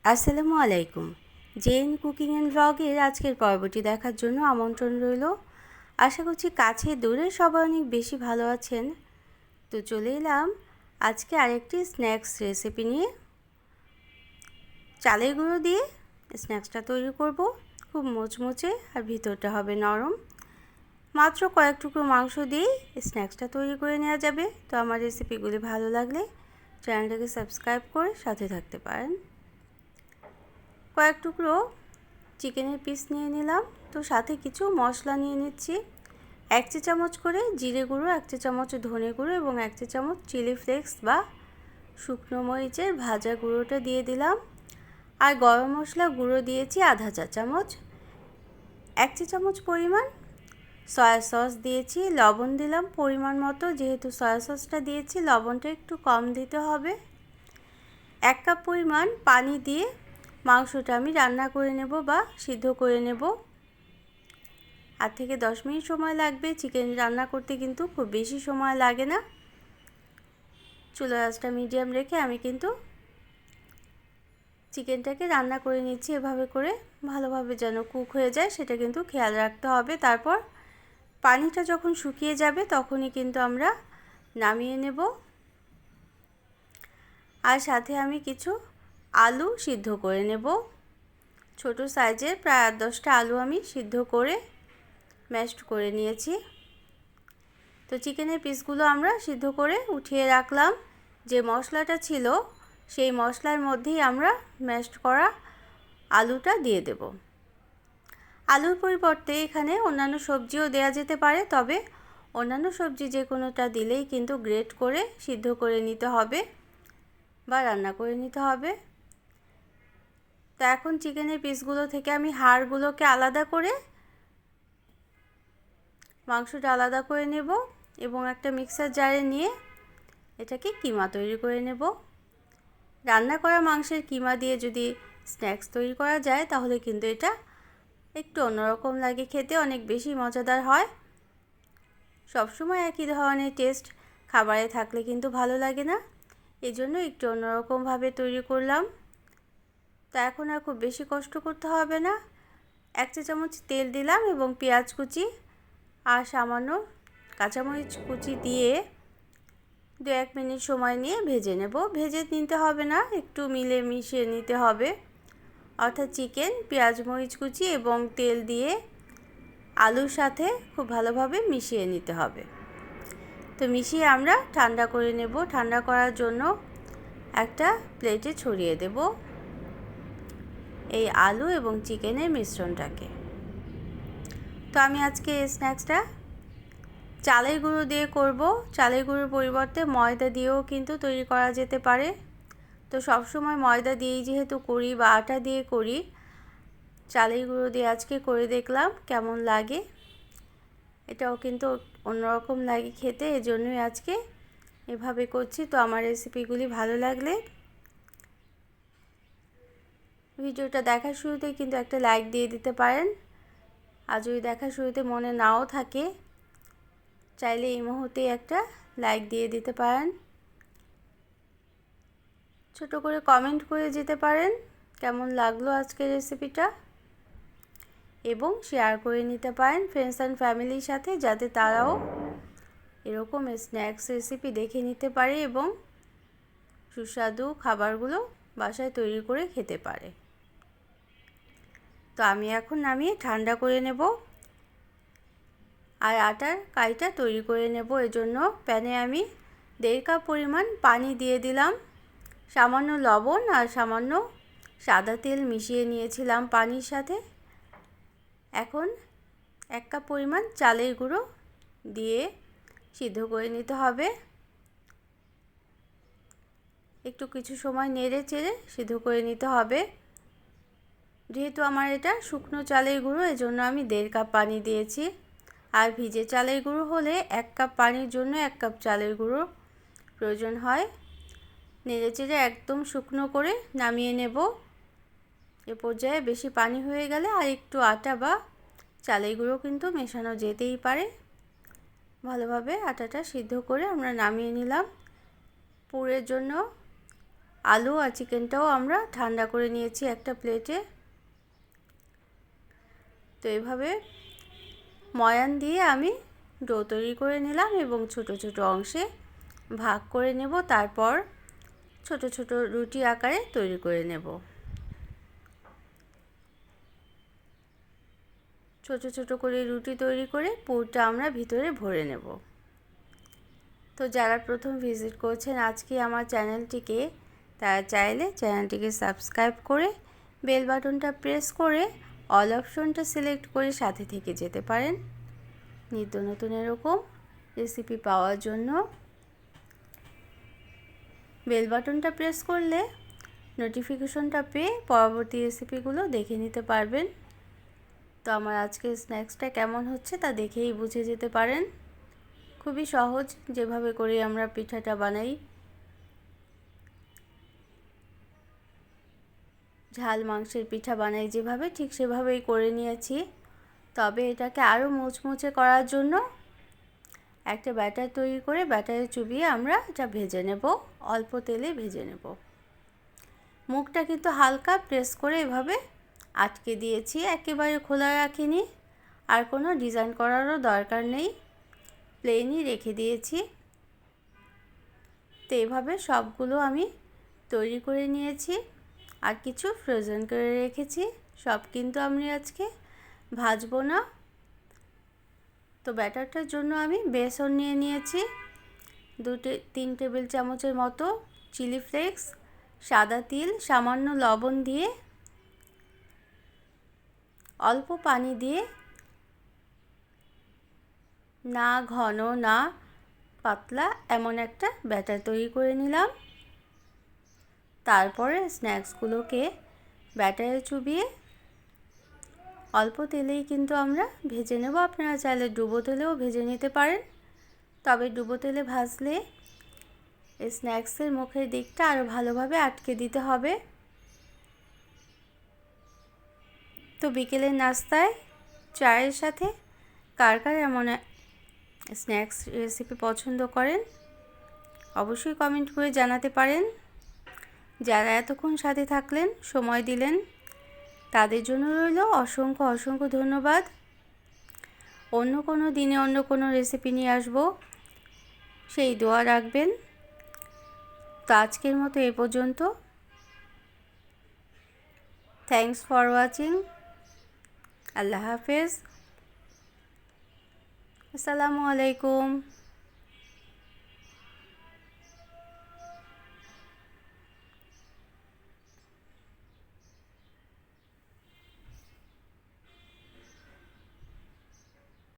আসসালামু আলাইকুম। Gen cooking and ব্লগের আজকের পর্বটি দেখার জন্য আমন্ত্রণ রইল। আশা করছি কাছে দূরে সবাই অনেক বেশি ভালো আছেন। তো চলে এলাম আজকে আরেকটি স্ন্যাক্স রেসিপি নিয়ে। চালের গুঁড়ো দিয়ে স্ন্যাক্সটা তৈরি করব। খুব মুচমুচে আর ভিতরটা হবে নরম। মাত্র কয়েক টুকরো মাংস দিয়েই স্ন্যাক্সটা তৈরি করে নেওয়া যাবে। তো আমার রেসিপিগুলি ভালো লাগলে চ্যানেলটাকে সাবস্ক্রাইব করে সাথে থাকতে পারেন। কয়েক টুকরো চিকেনের পিস নিয়ে নিলাম। তো সাথে কিছু মশলা নিয়ে নিচ্ছি। 1 চা চামচ করে জিরে গুঁড়ো, 1 চা চামচ ধনে গুঁড়ো এবং 1 চা চামচ চিলি ফ্লেক্স বা শুকনো মরিচের ভাজা গুঁড়োটা দিয়ে দিলাম। আর গরম মশলা গুঁড়ো দিয়েছি আধা চা চামচ। 1 চা চামচ পরিমাণ সয়া সস দিয়েছি। লবণ দিলাম পরিমাণ মতো, যেহেতু সয়া সসটা দিয়েছি লবণটা একটু কম দিতে হবে। 1 কাপ পরিমাণ পানি দিয়ে মাংসটা আমি রান্না করে নেব বা সিদ্ধ করে নেব। 8 থেকে 10 মিনিট সময় লাগবে। চিকেন রান্না করতে কিন্তু খুব বেশি সময় লাগে না। চুলার আঁচটা মিডিয়াম রেখে আমি কিন্তু চিকেনটাকে রান্না করে নিচ্ছি। এভাবে করে ভালোভাবে যেন কুক হয়ে যায় সেটা কিন্তু খেয়াল রাখতে হবে। তারপর পানিটা যখন শুকিয়ে যাবে তখনই কিন্তু আমরা নামিয়ে নেব। আর সাথে আমি কিছু আলু সিদ্ধ করে নেব। ছোট সাইজের প্রায় 8-10টা আলু আমি সিদ্ধ করে ম্যাশড করে নিয়েছি। তো চিকেনের পিসগুলো আমরা সিদ্ধ করে উঠিয়ে রাখলাম। যে মশলাটা ছিল সেই মশলার মধ্যেই আমরা ম্যাশড করা আলুটা দিয়ে দেব। আলুর পরিবর্তে এখানে অন্যান্য সবজিও দেওয়া যেতে পারে, তবে অন্যান্য সবজি যে কোনোটা দিলেই কিন্তু গ্রেট করে সিদ্ধ করে নিতে হবে বা রান্না করে নিতে হবে। তো এখন চিকেনের পিসগুলো থেকে আমি হাড়গুলোকে আলাদা করে মাংসটা আলাদা করে নেব এবং একটা মিক্সার জারে নিয়ে এটাকে কিমা তৈরি করে নেব। রান্না করা মাংসের কিমা দিয়ে যদি স্ন্যাক্স তৈরি করা যায় তাহলে কিন্তু এটা একটু অন্যরকম লাগে, খেতে অনেক বেশি মজাদার হয়। সবসময় একই ধরনের টেস্ট খাবারে থাকলে কিন্তু ভালো লাগে না, এজন্য একটু অন্যরকমভাবে তৈরি করলাম। তা এখন আর খুব বেশি কষ্ট করতে হবে না। 1 চা চামচ তেল দিলাম এবং পেঁয়াজ কুচি আর সামান্য কাঁচামরিচ কুচি দিয়ে 2-1 মিনিট সময় নিয়ে ভেজে নেব। ভেজে নিতে হবে না, একটু মিশিয়ে নিতে হবে। অর্থাৎ চিকেন, পেঁয়াজ, মরিচ কুচি এবং তেল দিয়ে আলুর সাথে খুব ভালোভাবে মিশিয়ে নিতে হবে। তো মিশিয়ে আমরা ঠান্ডা করে নেব। ঠান্ডা করার জন্য একটা প্লেটে ছড়িয়ে দেব এই আলু এবং চিকেনের মিশ্রণটাকে। তো আমি আজকে এই স্ন্যাক্সটা চালের গুঁড়ো দিয়ে করব। চালের গুঁড়োর পরিবর্তে ময়দা দিয়েও কিন্তু তৈরি করা যেতে পারে। তো সবসময় ময়দা দিয়েই যেহেতু করি বা আটা দিয়ে করি, চালের গুঁড়ো দিয়ে আজকে করে দেখলাম কেমন লাগে। এটাও কিন্তু অন্যরকম লাগে খেতে, এজন্যই আজকে এভাবে করছি। তো আমার রেসিপিগুলি ভালো লাগলে ভিডিওটা দেখার শুরুতেই কিন্তু একটা লাইক দিয়ে দিতে পারেন। আর যদি দেখার শুরুতে মনে নাও থাকে চাইলে এই মুহূর্তেই একটা লাইক দিয়ে দিতে পারেন। ছোট করে কমেন্ট করে যেতে পারেন কেমন লাগলো আজকের রেসিপিটা, এবং শেয়ার করে নিতে পারেন ফ্রেন্ডস অ্যান্ড ফ্যামিলির সাথে, যাতে তারাও এরকম স্ন্যাক্স রেসিপি দেখে নিতে পারে এবং সুস্বাদু খাবারগুলো বাসায় তৈরি করে খেতে পারে। তো আমি এখন নামিয়ে ঠান্ডা করে নেব আর আটার কাইটা তৈরি করে নেব। এজন্য প্যানে আমি 1.5 কাপ পরিমাণ পানি দিয়ে দিলাম। সামান্য লবণ আর সামান্য সাদা তেল মিশিয়ে নিয়েছিলাম পানির সাথে। এখন 1 কাপ পরিমাণ চালের গুঁড়ো দিয়ে সিদ্ধ করে নিতে হবে। একটু কিছু সময় নেড়ে চেড়ে সিদ্ধ করে নিতে হবে। যেহেতু আমার এটা শুকনো চালের গুঁড়ো, এজন্য আমি 1.5 কাপ পানি দিয়েছি। আর ভিজে চালের গুঁড়ো হলে 1 কাপ পানির জন্য 1 কাপ চালের গুঁড়ো প্রয়োজন হয়। নেড়ে চেড়ে একদম শুকনো করে নামিয়ে নেব। এ পর্যায়ে বেশি পানি হয়ে গেলে আর একটু আটা বা চালের গুঁড়ো কিন্তু মেশানো যেতেই পারে। ভালোভাবে আটাটা সিদ্ধ করে আমরা নামিয়ে নিলাম। পুরের জন্য আলু আর চিকেনটাও আমরা ঠান্ডা করে নিয়েছি একটা প্লেটে। তো এভাবে ময়ান দিয়ে আমি ডো তৈরি করে নিলাম এবং ছোট ছোট অংশে ভাগ করে নেব, তারপর ছোট ছোট রুটি আকারে তৈরি করে নেব। ছোট ছোট করে রুটি তৈরি করে পুরটা আমরা ভিতরে ভরে নেব। তো যারা প্রথম ভিজিট করছেন আজকে আমার চ্যানেলটিকে, তারা চাইলে চ্যানেলটিকে সাবস্ক্রাইব করে বেল বাটনটা প্রেস করে অল অপশনটা সিলেক্ট করে সাথে থেকে যেতে পারেন নিত্য নতুন এরকম রেসিপি পাওয়ার জন্য। বেল বাটনটা প্রেস করলে নোটিফিকেশনটা পেয়ে পরবর্তী রেসিপিগুলো দেখে নিতে পারবেন। তো আমার আজকের স্ন্যাক্সটা কেমন হচ্ছে তা দেখেই বুঝে যেতে পারেন। খুবই সহজ, যেভাবে করে আমরা পিঠাটা বানাই, ঝাল মাংসের পিঠা বানাই যেভাবে, ঠিক সেভাবেই করে নিয়েছি। তবে এটাকে আরও মুচমুচে করার জন্য একটা ব্যাটার তৈরি করে ব্যাটারে চুবিয়ে আমরা এটা ভেজে নেব, অল্প তেলে ভেজে নেব। মুখটা কিন্তু হালকা প্রেস করে এভাবে আটকে দিয়েছি, একেবারে খোলা রাখিনি, আর কোনো ডিজাইন করারও দরকার নেই, প্লেনই রেখে দিয়েছি। তো এভাবে সবগুলো আমি তৈরি করে নিয়েছি, আর কিছু ফ্রোজেন করে রেখেছি। সব কিন্তু আমি আজকে ভাজবো না। তো ব্যাটারটার জন্য আমি বেসন নিয়ে নিয়েছি 2-3 টেবিল চামচের মতো, চিলি ফ্লেক্স, সাদা তিল, সামান্য লবণ দিয়ে অল্প পানি দিয়ে, না ঘন না পাতলা, এমন একটা ব্যাটার তৈরি করে নিলাম। তারপরে স্ন্যাক্সগুলোকে ব্যাটারে চুবিয়ে অল্প তেলেই কিন্তু আমরা ভেজে নেব। আপনারা চাইলে ডুবো তেলেও ভেজে নিতে পারেন, তবে ডুবো তেলে ভাজলে এই স্ন্যাক্সের মুখের দিকটা আরও ভালোভাবে আটকে দিতে হবে। তো বিকেলের নাস্তায় চায়ের সাথে কার কার এমন স্ন্যাক্স রেসিপি পছন্দ করেন অবশ্যই কমেন্ট করে জানাতে পারেন। যারা এতক্ষণ সাথে থাকলেন, সময় দিলেন, তাদের জন্য রইল অসংখ্য অসংখ্য ধন্যবাদ। অন্য কোনো দিনে অন্য কোনো রেসিপি নিয়ে আসবো, সেই দোয়া রাখবেন। তো আজকের মতো এ পর্যন্ত। Thanks for watching. আল্লাহ হাফেজ। আসসালামু আলাইকুম।